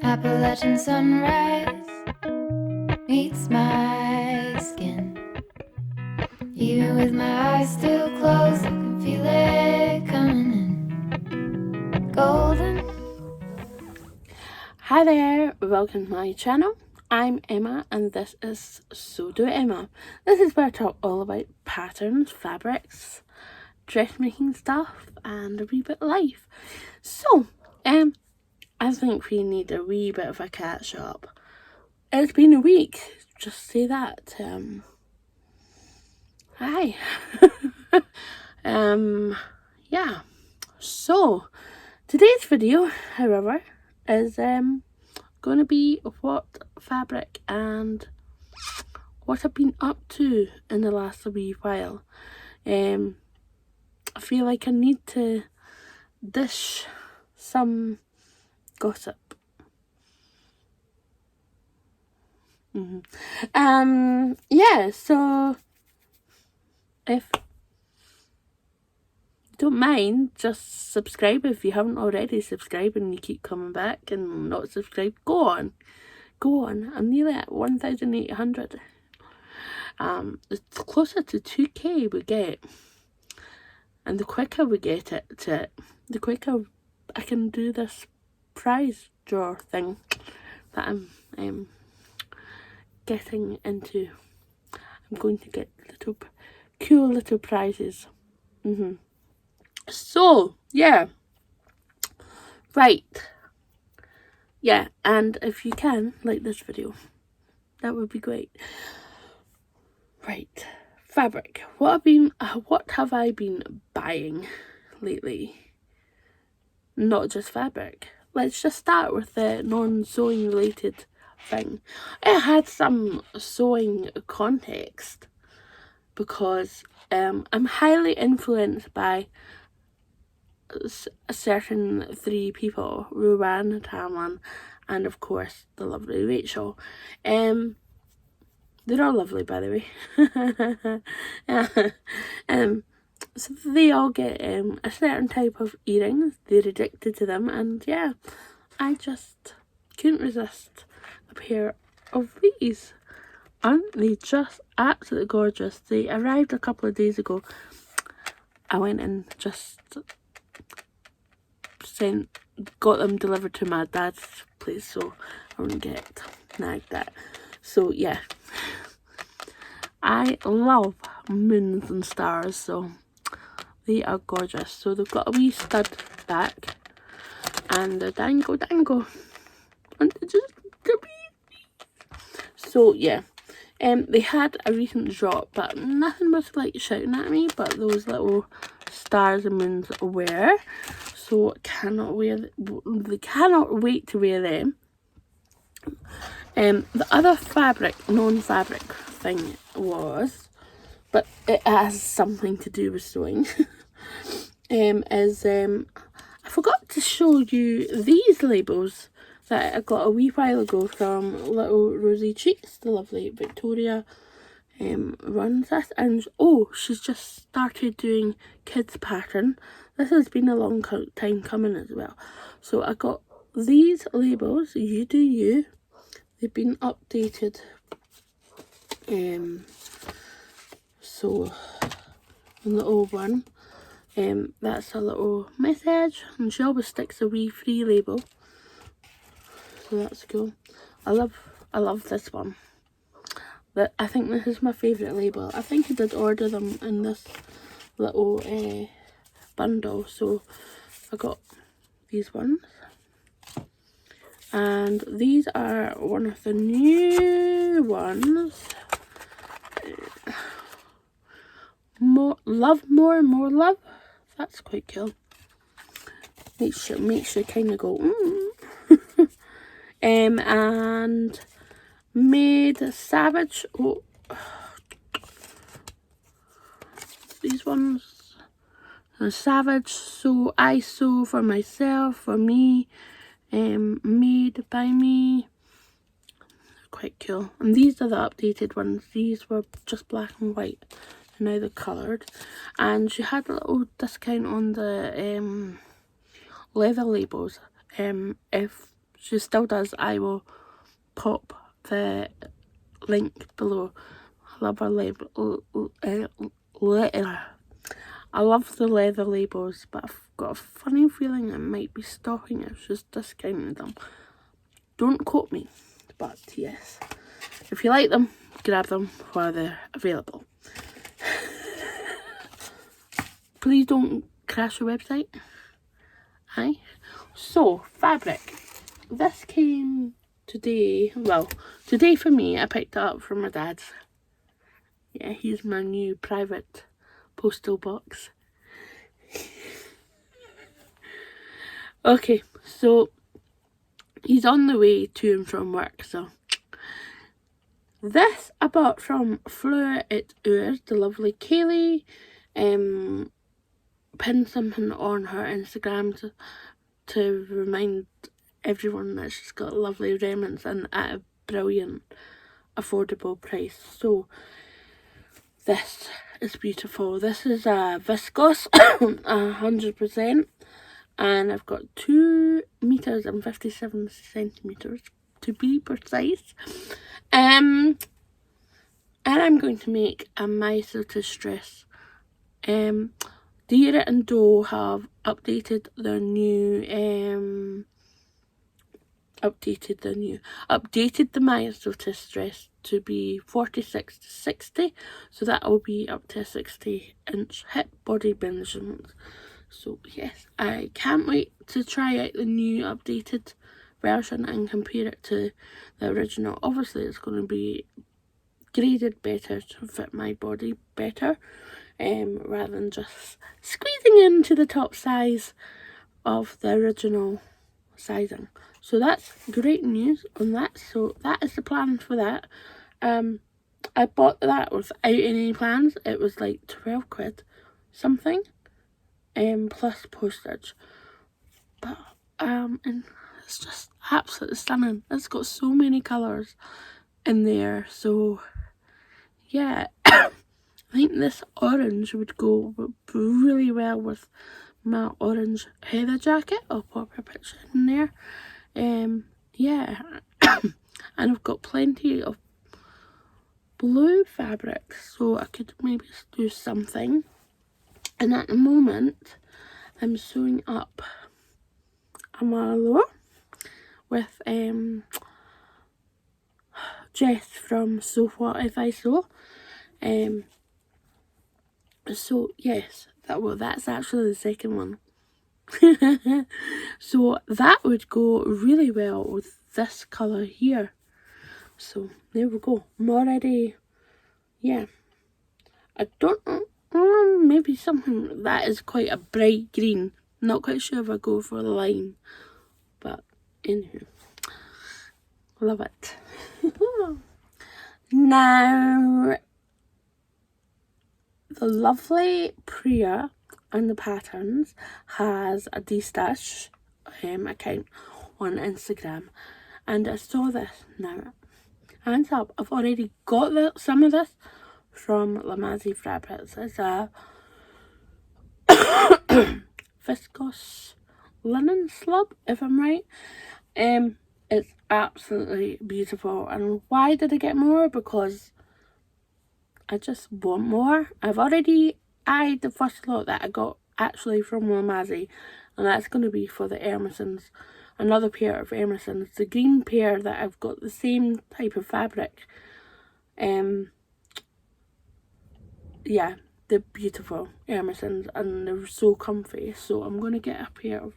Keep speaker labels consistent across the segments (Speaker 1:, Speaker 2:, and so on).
Speaker 1: Appalachian sunrise meets my skin. Even with my eyes still closed, I can feel it coming in. Golden.
Speaker 2: Hi there, welcome to my channel. I'm Emma and this is So Do Emma. This is where I talk all about patterns, fabrics, dressmaking stuff and a wee bit of life. So, I think we need a wee bit of a catch up. It's been a week, just say that. Hi. Yeah. So, today's video, however, is going to be what fabric and what I've been up to in the last wee while. I feel like I need to dish some gossip. Yeah, so if you don't mind, just subscribe if you haven't already subscribed and you keep coming back and not subscribed. Go on, I'm nearly at 1,800. The closer to 2k we get, and the quicker we get it to it, the quicker I can do this prize draw thing that I'm getting into. I'm going to get little cool little prizes. So yeah, right, yeah, and if you can like this video, that would be great. Right, fabric. What have I been buying lately? Not just fabric. Let's just start with the non-sewing related thing. It had some sewing context because I'm highly influenced by a certain three people: Ruan, Tamlin, and of course the lovely Rachel. They're all lovely, by the way. So they all get a certain type of earrings. They're addicted to them, and yeah, I just couldn't resist a pair of these. Aren't they just absolutely gorgeous? They arrived a couple of days ago. I went and just got them delivered to my dad's place so I wouldn't get nagged at. So yeah, I love moons and stars, so they are gorgeous. So they've got a wee stud back and a dangle and they're just so yeah. They had a recent drop, but nothing was like shouting at me, but those little stars and moons were. So cannot wait to wear them. The other non-fabric thing was, but it has something to do with sewing, I forgot to show you these labels that I got a wee while ago from Little Rosy Cheeks, the lovely Victoria runs this, and she's just started doing kids pattern. This has been a long time coming as well. So I got these labels, You Do You. They've been updated. So in the old one, that's a little message, and she always sticks a wee free label. So that's cool. I love this one. I think this is my favourite label. I think I did order them in this little bundle, so I got these ones. And these are one of the new ones. More love. That's quite cool. Makes you kind of go and Made Savage. These ones are Savage. So I sew for myself, for me. Made by me. Quite cool. And these are the updated ones. These were just black and white, and now they're coloured. And she had a little discount on the leather labels. If She still does. I will pop the link below. I love her label. I love the leather labels, but I've got a funny feeling I might be stopping it. She's discounting them. Don't quote me, but yes. If you like them, grab them while they're available. Please don't crash your website. Aye. So, fabric. This came today. Well, today for me, I picked it up from my dad's. Yeah, he's my new private postal box. Okay, so he's on the way to and from work, so this I bought from Fleur et Urs, the lovely Kaylee. Pinned something on her Instagram to remind everyone that she's got lovely remnants and at a brilliant affordable price. So this is beautiful. This is a viscose 100%, and I've got 2 meters and 57 centimeters to be precise. And I'm going to make a mistletoe dress. Deer and Doe have updated the mistletoe dress to be 46 to 60, so that will be up to a 60-inch hip body measurement. So yes, I can't wait to try out the new updated version and compare it to the original. Obviously it's going to be graded better to fit my body better, rather than just squeezing into the top size of the original sizing. So that's great news on that. So that is the plan for that. I bought that without any plans. It was like 12 quid something, plus postage. But and it's just absolutely stunning. It's got so many colours in there. So yeah, I think this orange would go really well with my orange heather jacket. I'll pop a picture in there. Yeah, and I've got plenty of blue fabric, so I could maybe do something. And at the moment, I'm sewing up a mallow with Jess from Sew What If I Sew. So yes, that's actually the second one. So that would go really well with this colour here. So there we go. I'm already, yeah, I don't know, maybe something that is quite a bright green. Not quite sure if I go for a lime, but anyway, love it. Now, the lovely Priya and the Patterns has a D-Stash account on Instagram, and I saw this. Now, hands up, I've already got some of this from Lamazi Fabrics. It's a viscose linen slub, if I'm right. It's absolutely beautiful. And why did I get more? Because I just want more. I've already eyed the first lot that I got actually from Lamazi, and that's going to be for the Emersons. Another pair of Emersons. The green pair that I've got the same type of fabric. Yeah, they're beautiful Emersons, and they're so comfy. So I'm going to get a pair of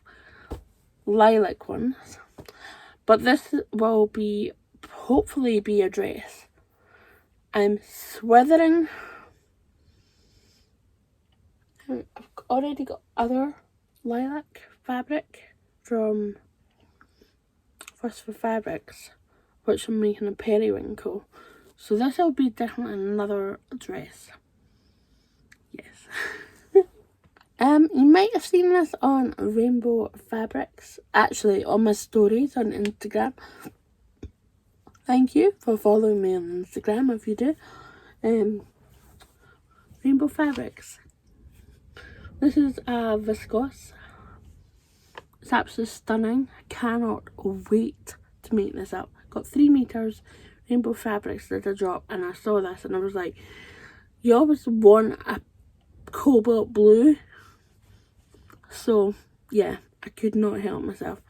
Speaker 2: lilac ones. But this will hopefully be a dress. I'm swithering. I've already got other lilac fabric from First for Fabrics, which I'm making a periwinkle. So this will be definitely another dress. Yes. You might have seen this on Rainbow Fabrics, actually on my stories on Instagram. Thank you for following me on Instagram if you do. Rainbow Fabrics. This is a viscose It's absolutely stunning. I cannot wait to make this up. Got 3 meters, Rainbow Fabrics did a drop, and I saw this and I was like, you always want a cobalt blue. So yeah, I could not help myself.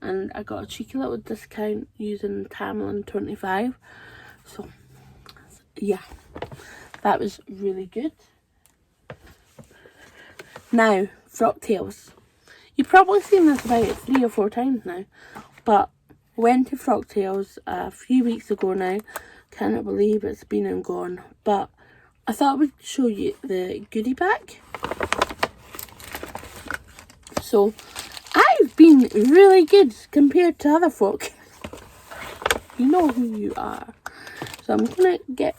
Speaker 2: And I got a cheeky little discount using Tamlin 25. So yeah, that was really good. Now, Frocktails. You've probably seen this about 3 or 4 times now, but went to Frocktails a few weeks ago now. Cannot believe it's been and gone, but I thought I would show you the goodie bag. So I've been really good compared to other folk. You know who you are. So I'm gonna get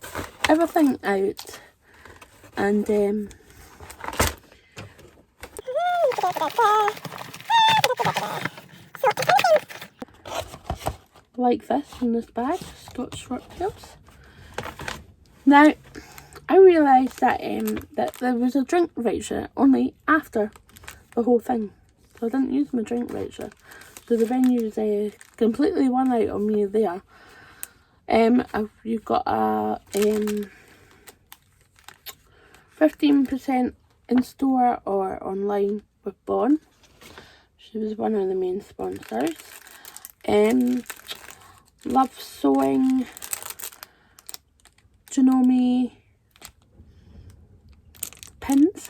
Speaker 2: everything out and like this in this bag, Scotch Frocktails. Now, I realised that that there was a drink voucher only after the whole thing, so I didn't use my drink voucher. So the venue's completely won out on me there. You've got a 15% in store or online with Bon. She was one of the main sponsors. Love Sewing, Janome pins.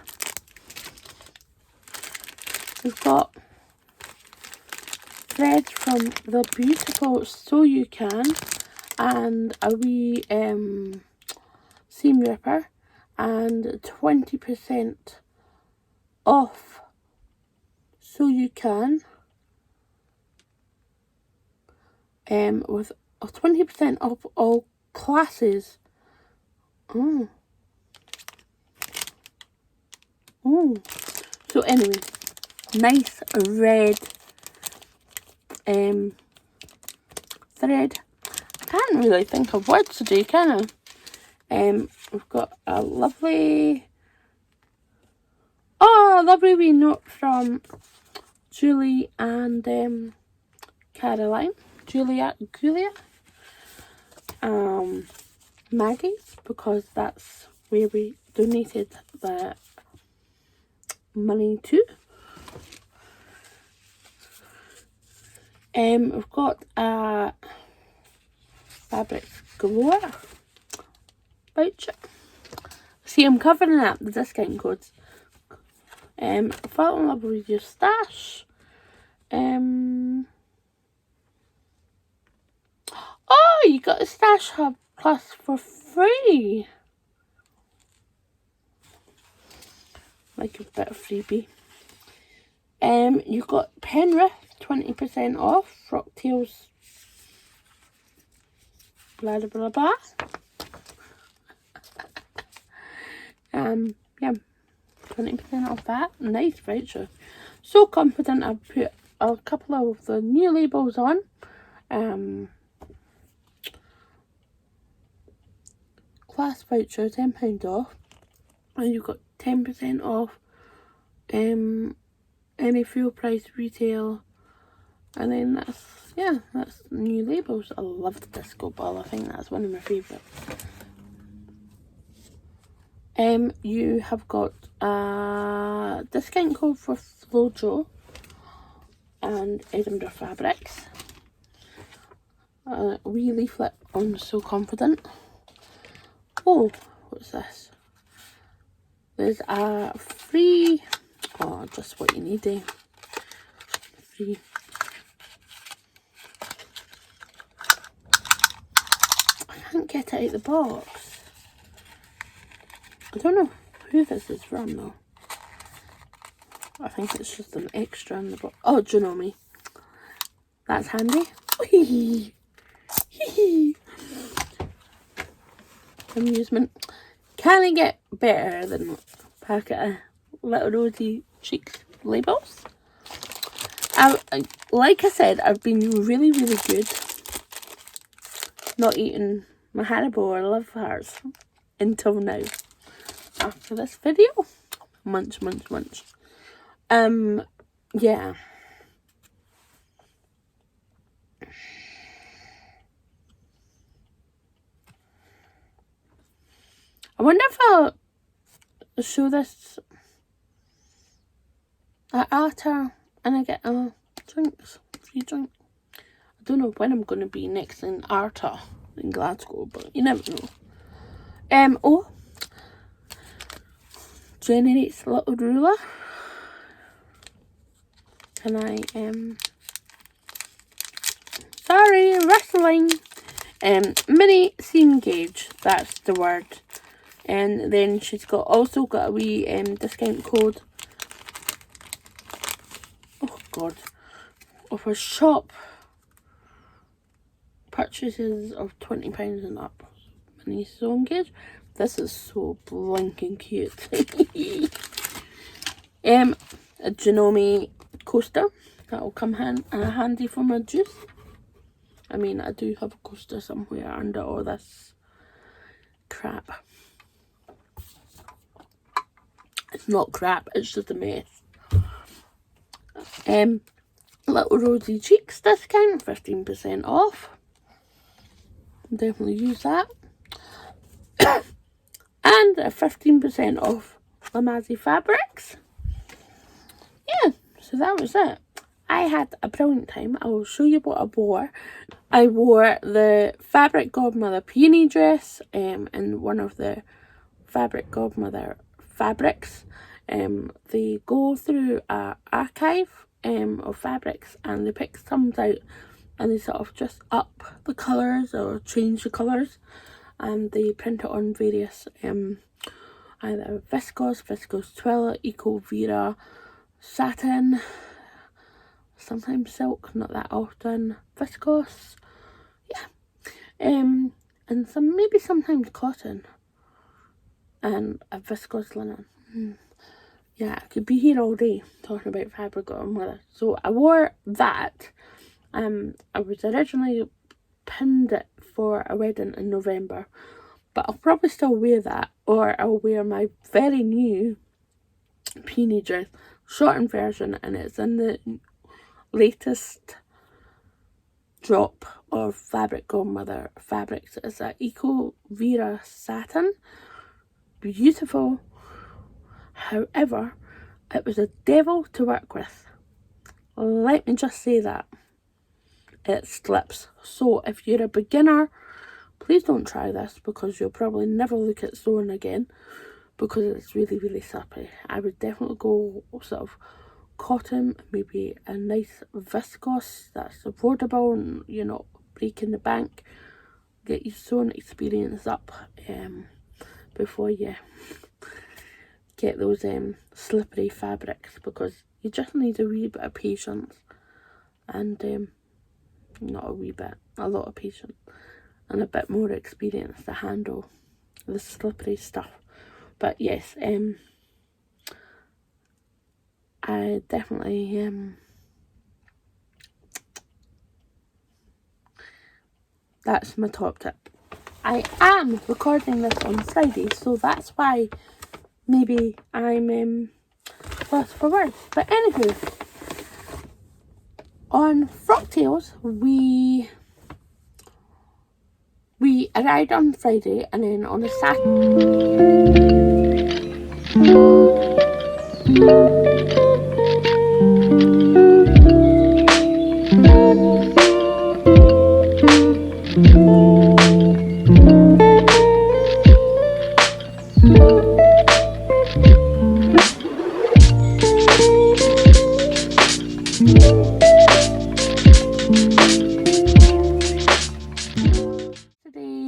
Speaker 2: We've got thread from the beautiful So You Can and a wee seam ripper, and 20% off So You Can with 20% off all classes. So anyway, nice red thread. I can't really think of words today, can I? We've got a lovely wee note from Julie and Caroline. Julia, Maggie's, because that's where we donated the money to. We've got a Fabric Galore voucher. See, I'm covering up the discount codes. Fall in love with your stash. Oh, you got a Stash Hub Plus for free. Like a bit of freebie. You've got Penrith 20% off. Frocktails. Blah blah blah. Yeah, 20% off that. Nice voucher. So confident I've put a couple of the new labels on. Class voucher, £10 off, and you've got 10% off any full price retail, and then that's new labels. I love the disco ball. I think that's one of my favourites. You have got a discount code for Flojo and Edinburgh Fabrics. A wee leaflet on So Confident. Oh, what's this? There's a free, just what you need, free. I can't get it out of the box. I don't know who this is from though. I think it's just an extra in the box. Oh, Janome. That's handy. Amusement. Can it get better than a packet of little rosy cheeks labels? Like I said, I've been really, really good not eating my Haribo or Love Hearts until now. After this video, munch. Yeah. wonder if I'll show this at Arta and I get free drink. I don't know when I'm going to be next in Arta in Glasgow, but you never know. Oh, generates a little ruler. Can I, sorry, rustling. Mini seam gauge, that's the word. And then she's also got a wee discount code. Oh god. Of her shop purchases of £20 and up. Mini seam gauge. This is so blinking cute. A Janome coaster. That'll come handy for my juice. I mean, I do have a coaster somewhere under all this crap. It's not crap, it's just a mess. Little Rosy Cheeks discount, 15% off. Definitely use that. And a 15% off Lamazi Fabrics. Yeah, so that was it. I had a brilliant time. I will show you what I wore. I wore the Fabric Godmother peony dress and one of the Fabric Godmother fabrics. They go through an archive of fabrics and they pick some out and they sort of just up the colours or change the colours, and they print it on various either viscose twill, eco vera, satin, sometimes silk, not that often, viscose, yeah, and maybe sometimes cotton and a viscose linen. Yeah, I could be here all day talking about fabric godmother. So I wore that. I was originally pinned it for a wedding in November, but I'll probably still wear that, or I'll wear my very new peony dress, shortened version, and it's in the latest drop of Fabric Godmother fabrics. It's a Eco Vera satin, beautiful. However, it was a devil to work with. Let me just say that. It slips. So if you're a beginner, please don't try this because you'll probably never look at sewing again because it's really, really slippy. I would definitely go sort of cotton, maybe a nice viscose that's affordable and you're not breaking the bank. Get your sewing experience up before you get those slippery fabrics, because you just need a wee bit of patience and not a wee bit, a lot of patience and a bit more experience to handle the slippery stuff. But yes, I definitely that's my top tip. I am recording this on Friday, so that's why maybe I'm lost for words. But anywho, on Frocktails we arrived on Friday, and then on a Saturday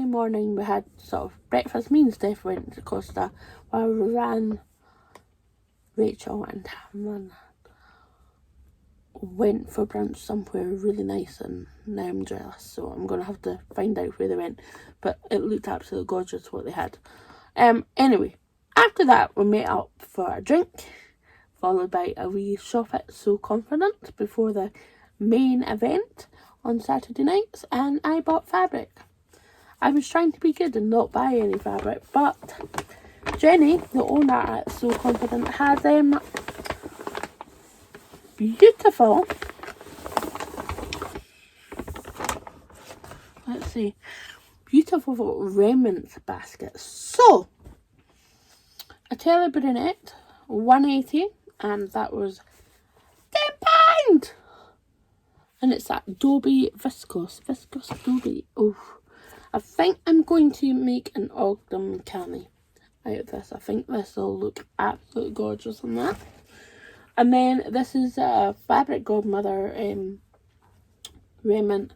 Speaker 2: morning we had sort of breakfast. Me and Steph went to Costa while Roseanne, Rachel and Tamlin went for brunch somewhere really nice, and now I'm jealous, so I'm gonna have to find out where they went, but it looked absolutely gorgeous what they had. Anyway, after that we met up for a drink, followed by a wee shop at So Confident before the main event on Saturday nights, and I bought fabric. I was trying to be good and not buy any fabric, but Jenny, the owner at So Confident, has beautiful, let's see, beautiful remnants baskets. So a telly brunette, 180, and that was £10. And it's that Adobe Viscose Adobe. Oh, I think I'm going to make an Ogden cami out of this. I think this will look absolutely gorgeous on that. And then this is a Fabric Godmother remnant.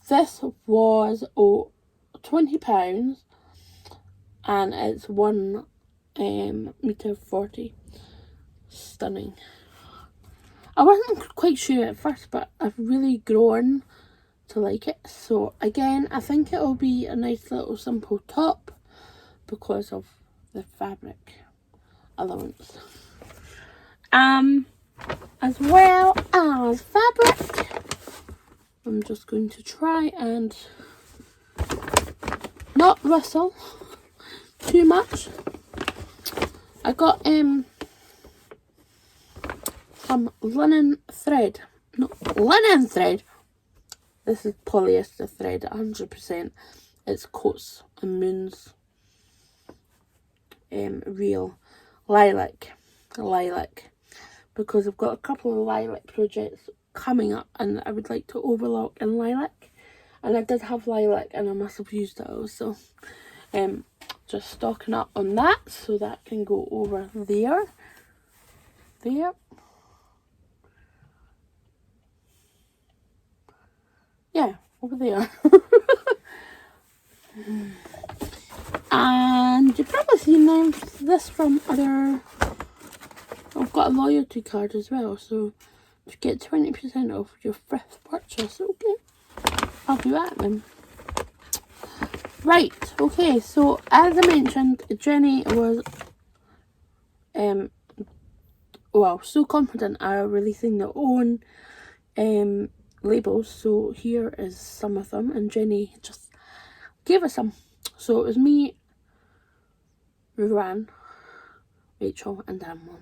Speaker 2: This was £20, and it's 1 meter 40. Stunning. I wasn't quite sure at first, but I've really grown to like it. So again, I think it'll be a nice little simple top because of the fabric allowance. As well as fabric, I'm just going to try and not rustle too much. I got some linen thread. Not linen thread. This is polyester thread, 100%. It's Coats and Moons real lilac, because I've got a couple of lilac projects coming up, and I would like to overlock in lilac. And I did have lilac, and I must have used it all. So, just stocking up on that, so that can go over there. Yeah, over there. And you've probably seen this from other. I've got a loyalty card as well, so to get 20% off your first purchase. Okay, I'll do that then. Right, okay, so as I mentioned, Jenny was so confident are releasing their own labels, so here is some of them, and Jenny just gave us some. So it was me, Ruan, Rachel and Amwell,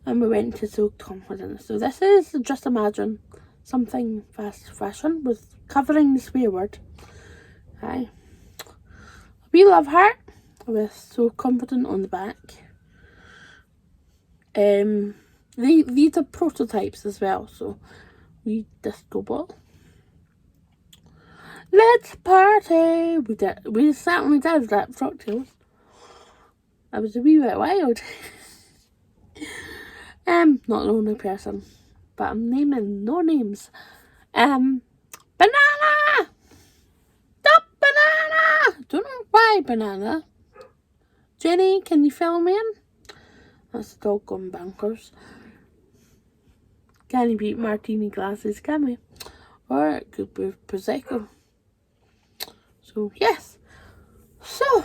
Speaker 2: and we went to So Confident. So this is Just Imagine Something Fast Fashion with covering the swear word. Hi. We love her with So Confident on the back. These are prototypes as well, so we disco ball. Let's party. We certainly did that Frocktails. I was a wee bit wild. Not the only person, but I'm naming no names. Banana! Stop, banana! Don't know why banana. Jenny, can you fill me in? That's the dog going bonkers. Can you beat martini glasses, can we? Or it could be Prosecco. So, yes. So,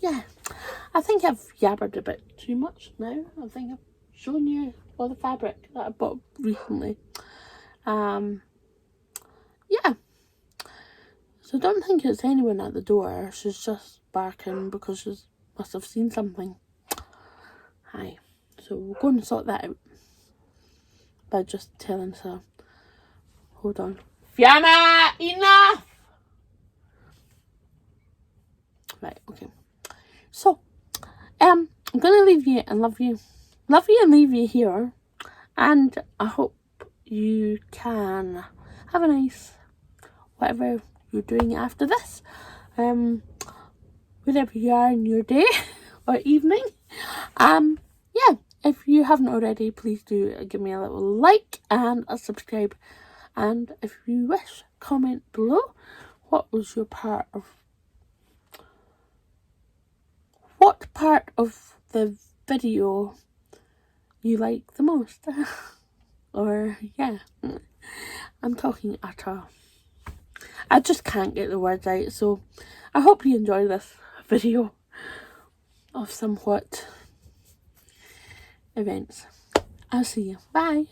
Speaker 2: yeah. I think I've yabbered a bit too much now. I think I've shown you all the fabric that I bought recently. Yeah. So I don't think it's anyone at the door. She's just barking because she must have seen something. Hi. So we're going to sort that out by just telling her. Hold on. Fiona, enough! Right, okay. So, I'm going to leave you and love you and leave you here. And I hope you can have a nice, whatever you're doing after this. Wherever you are in your day or evening. Yeah, if you haven't already, please do give me a little like and a subscribe. And if you wish, comment below what part of the video you like the most. Or, yeah, I'm talking utter. I just can't get the words out, so I hope you enjoy this video of somewhat events. I'll see you. Bye.